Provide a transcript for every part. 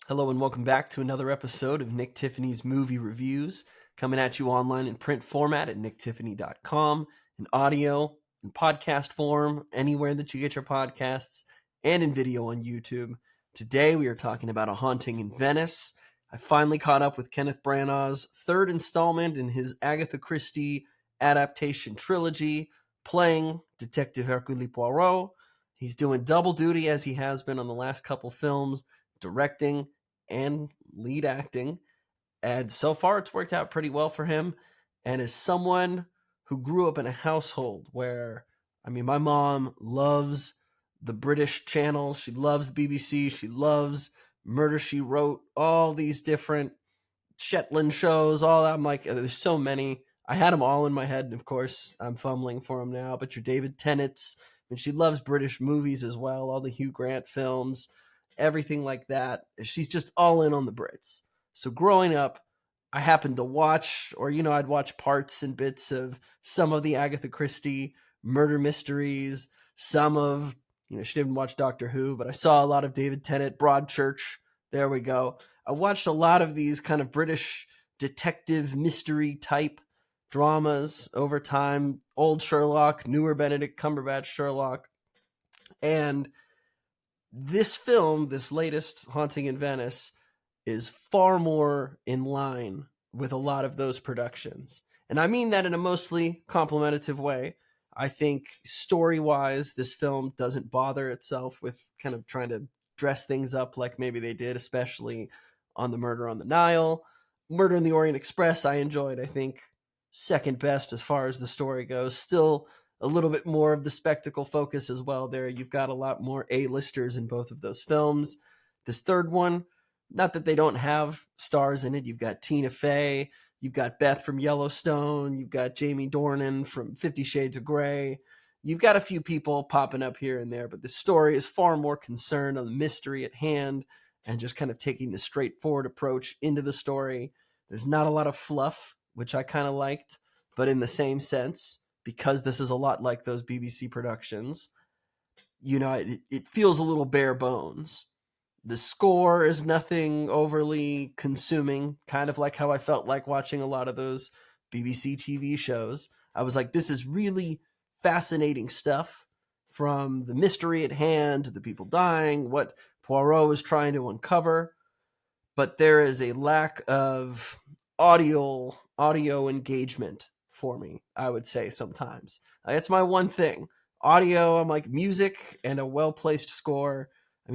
Hello and welcome back to another episode of Nick Tiffany's Movie Reviews, coming at you online in print format at nicktiffany.com, in audio, in podcast form, anywhere that you get your podcasts, and in video on YouTube. Today we are talking about A Haunting in Venice. I finally caught up with Kenneth Branagh's third installment in his Agatha Christie adaptation trilogy, playing Detective Hercule Poirot. He's doing double duty as he has been on the last couple films, directing and lead acting. And so far, it's worked out pretty well for him. And as someone who grew up in a household where, my mom loves the British channels, she loves BBC, she loves Murder, She Wrote, all these different Shetland shows, all that. I'm like, there's so many. I had them all in my head, and of course, I'm fumbling for them now. But your David Tennant's, and she loves British movies as well, all the Hugh Grant films, everything like that. She's just all in on the Brits. So growing up, I happened to watch, or I'd watch parts and bits of some of the Agatha Christie murder mysteries, some of, she didn't watch Doctor Who, but I saw a lot of David Tennant, Broadchurch. There we go. I watched a lot of these kind of British detective mystery type dramas over time, old Sherlock, newer Benedict Cumberbatch Sherlock. And this film, this latest Haunting in Venice, is far more in line with a lot of those productions. And I mean that in a mostly complimentative way. I think story-wise, this film doesn't bother itself with kind of trying to dress things up like maybe they did, especially on the Murder on the Nile. Murder in the Orient Express, I enjoyed, I think, second best as far as the story goes. Still a little bit more of the spectacle focus as well there. You've got a lot more A-listers in both of those films. This third one, not that they don't have stars in it. You've got Tina Fey, you've got Beth from Yellowstone, you've got Jamie Dornan from 50 Shades of Grey. You've got a few people popping up here and there, but the story is far more concerned on the mystery at hand and just kind of taking the straightforward approach into the story. There's not a lot of fluff, which I kind of liked, but in the same sense, because this is a lot like those BBC productions, it feels a little bare bones. The score is nothing overly consuming, kind of like how I felt like watching a lot of those BBC TV shows. I was like, this is really fascinating stuff, from the mystery at hand to the people dying, what Poirot is trying to uncover. But there is a lack of audio engagement for me, I would say sometimes. It's my one thing. Audio, I'm like, music and a well-placed score,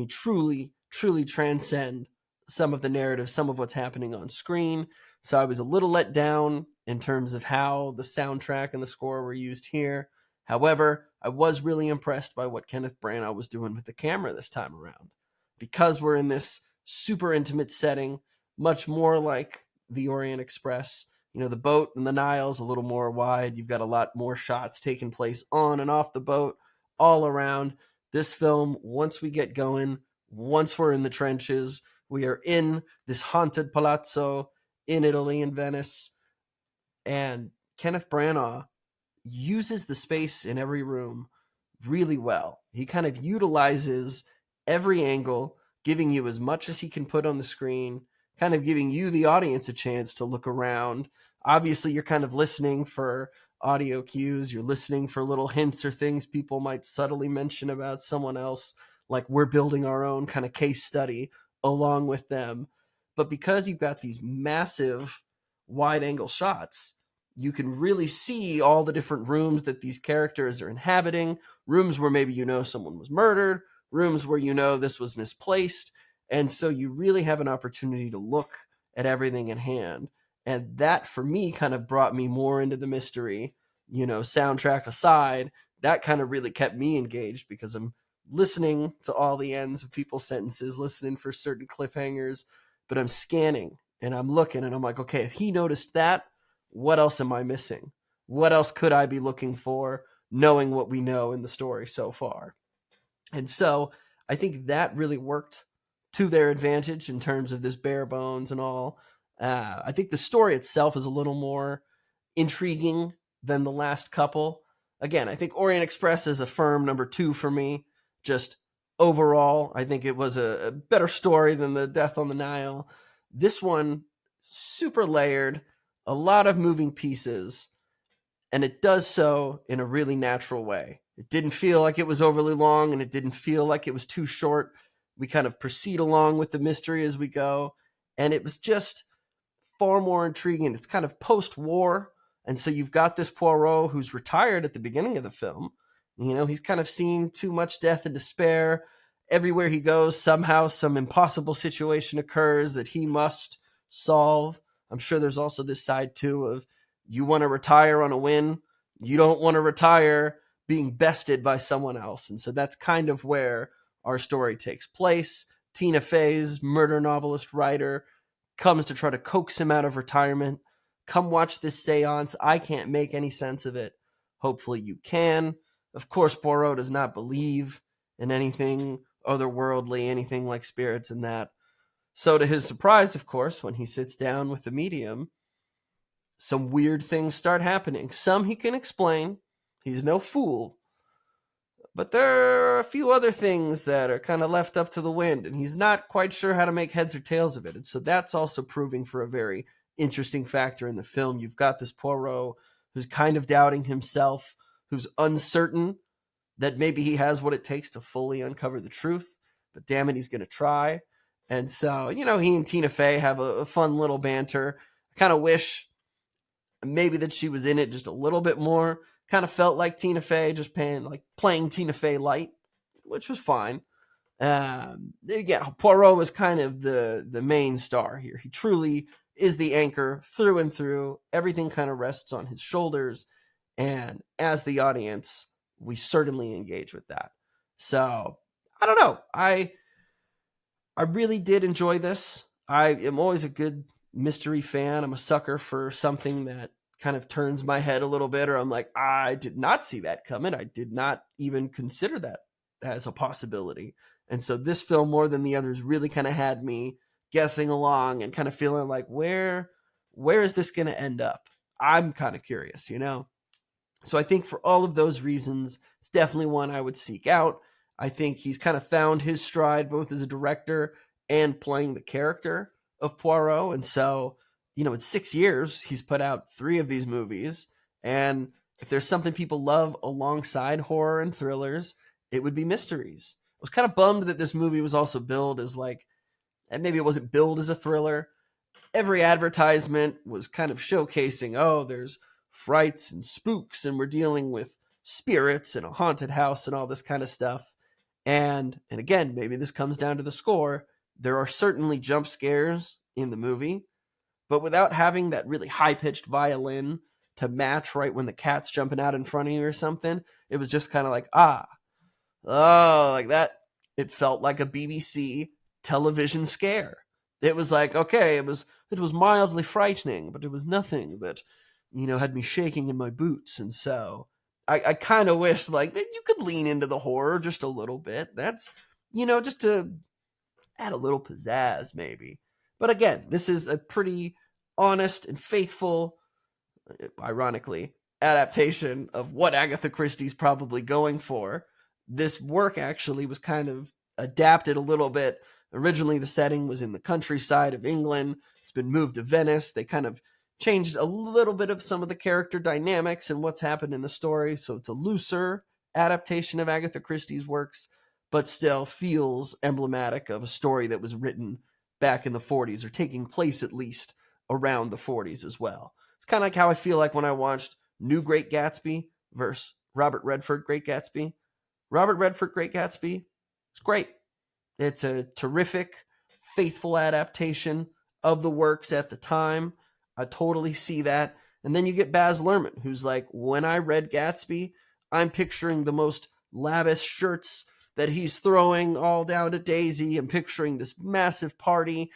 truly transcend some of the narrative, some of what's happening on screen. So I was a little let down in terms of how the soundtrack and the score were used here. However, I was really impressed by what Kenneth Branagh was doing with the camera this time around. Because we're in this super intimate setting, much more like the Orient Express. The boat and the Nile's a little more wide. You've got a lot more shots taking place on and off the boat, all around. This film, once we get going, once we're in the trenches, we are in this haunted palazzo in Italy, in Venice. And Kenneth Branagh uses the space in every room really well. He kind of utilizes every angle, giving you as much as he can put on the screen, kind of giving you, the audience, a chance to look around. Obviously, you're kind of listening for audio cues. You're listening for little hints or things people might subtly mention about someone else, like we're building our own kind of case study along with them. But because you've got these massive wide angle shots, you can really see all the different rooms that these characters are inhabiting, rooms where maybe someone was murdered, rooms where this was misplaced. And so you really have an opportunity to look at everything in hand. And that, for me, kind of brought me more into the mystery. Soundtrack aside, that kind of really kept me engaged, because I'm listening to all the ends of people's sentences, listening for certain cliffhangers, but I'm scanning and I'm looking and I'm like, okay, if he noticed that, what else am I missing? What else could I be looking for, knowing what we know in the story so far? And so I think that really worked to their advantage in terms of this bare bones and all. I think the story itself is a little more intriguing than the last couple. Again, I think Orient Express is a firm number 2 for me. Just overall, I think it was a better story than the Death on the Nile. This one, super layered, a lot of moving pieces, and it does so in a really natural way. It didn't feel like it was overly long, and it didn't feel like it was too short. We kind of proceed along with the mystery as we go, and it was just far more intriguing. It's kind of post-war, and so you've got this Poirot who's retired at the beginning of the film. You know, he's kind of seen too much death and despair. Everywhere he goes, somehow some impossible situation occurs that he must solve. I'm sure there's also this side too of you want to retire on a win. You don't want to retire being bested by someone else. And so that's kind of where our story takes place. Tina Fey's murder novelist writer comes to try to coax him out of retirement. Come watch this seance. I can't make any sense of it. Hopefully you can. Of course, Poirot does not believe in anything otherworldly, anything like spirits and that. So to his surprise, of course, when he sits down with the medium, some weird things start happening. Some he can explain. He's no fool. But there are a few other things that are kind of left up to the wind, and he's not quite sure how to make heads or tails of it. And so that's also proving for a very interesting factor in the film. You've got this Poirot who's kind of doubting himself, who's uncertain that maybe he has what it takes to fully uncover the truth, but damn it, he's going to try. And so, you know, he and Tina Fey have a fun little banter. I kind of wish maybe that she was in it just a little bit more. Kind of felt like Tina Fey, just playing Tina Fey light, which was fine. Again, Poirot was kind of the main star here. He truly is the anchor through and through. Everything kind of rests on his shoulders, and as the audience, we certainly engage with that. So I don't know. I really did enjoy this. I am always a good mystery fan. I'm a sucker for something that kind of turns my head a little bit, or I'm like, I did not see that coming. I did not even consider that as a possibility. And so this film, more than the others, really kind of had me guessing along and kind of feeling like, where is this going to end up? I'm kind of curious, you know? So I think for all of those reasons, it's definitely one I would seek out. I think he's kind of found his stride both as a director and playing the character of Poirot. And so, you know, in 6 years, he's put out 3 of these movies. And if there's something people love alongside horror and thrillers, it would be mysteries. I was kind of bummed that this movie was also billed as like, and maybe it wasn't billed as a thriller. Every advertisement was kind of showcasing, oh, there's frights and spooks, and we're dealing with spirits in a haunted house and all this kind of stuff. And again, maybe this comes down to the score. There are certainly jump scares in the movie, but without having that really high-pitched violin to match right when the cat's jumping out in front of you or something, it was just kind of like, like that. It felt like a BBC television scare. It was like, okay, it was mildly frightening, but it was nothing that, you know, had me shaking in my boots. And so I kind of wish like maybe you could lean into the horror just a little bit. That's, you know, just to add a little pizzazz maybe. But again, this is a pretty honest and faithful, ironically, adaptation of what Agatha Christie's probably going for. This work actually was kind of adapted a little bit. Originally, the setting was in the countryside of England. It's been moved to Venice. They kind of changed a little bit of some of the character dynamics and what's happened in the story. So it's a looser adaptation of Agatha Christie's works, but still feels emblematic of a story that was written back in the 40s, or taking place at least around the 40s as well. It's kind of like how I feel like when I watched New Great Gatsby versus Robert Redford Great Gatsby. Robert Redford Great Gatsby, it's great. It's a terrific, faithful adaptation of the works at the time. I totally see that. And then you get Baz Luhrmann, who's like, when I read Gatsby, I'm picturing the most lavish shirts that he's throwing all down to Daisy. I'm picturing this massive party.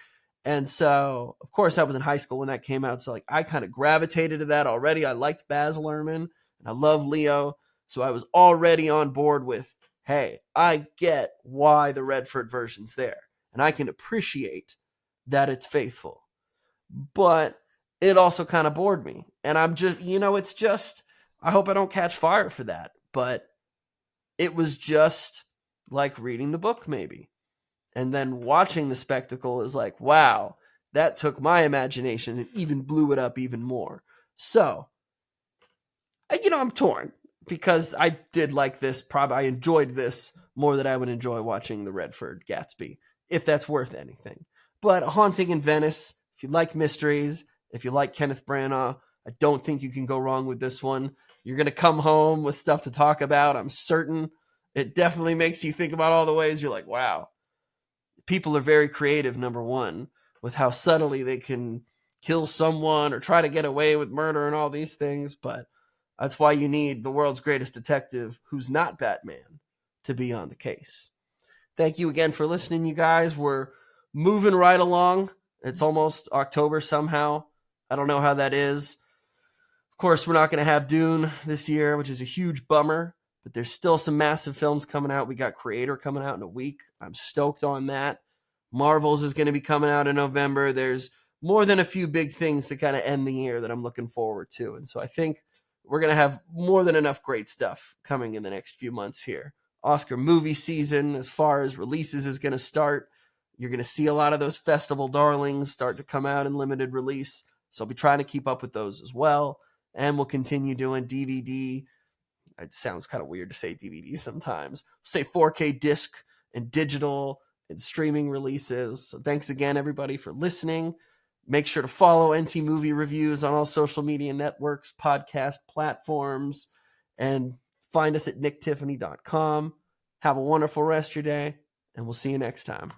And so, of course, I was in high school when that came out. So, like, I kind of gravitated to that already. I liked Baz Luhrmann, and I love Leo. So I was already on board with, hey, I get why the Redford version's there. And I can appreciate that it's faithful. But it also kind of bored me. And I'm just, you know, it's just, I hope I don't catch fire for that. But it was just like reading the book, maybe. And then watching the spectacle is like, wow, that took my imagination and even blew it up even more. So, I'm torn because I did like this. Probably I enjoyed this more than I would enjoy watching the Redford Gatsby, if that's worth anything. But Haunting in Venice, if you like mysteries, if you like Kenneth Branagh, I don't think you can go wrong with this one. You're going to come home with stuff to talk about, I'm certain. It definitely makes you think about all the ways you're like, wow, people are very creative, number one, with how subtly they can kill someone or try to get away with murder and all these things. But that's why you need the world's greatest detective, who's not Batman, to be on the case. Thank you again for listening, you guys. We're moving right along. It's almost October somehow. I don't know how that is. Of course, we're not going to have Dune this year, which is a huge bummer, but there's still some massive films coming out. We got Creator coming out in a week. I'm stoked on that. Marvel's is going to be coming out in November. There's more than a few big things to kind of end the year that I'm looking forward to. And so I think we're going to have more than enough great stuff coming in the next few months here. Oscar movie season, as far as releases, is going to start. You're going to see a lot of those festival darlings start to come out in limited release. So I'll be trying to keep up with those as well. And we'll continue doing DVD. It sounds kind of weird to say DVD sometimes. Say 4K disc and digital and streaming releases. So thanks again, everybody, for listening. Make sure to follow NT Movie Reviews on all social media networks, podcast platforms, and find us at nicktiffany.com. Have a wonderful rest of your day, and we'll see you next time.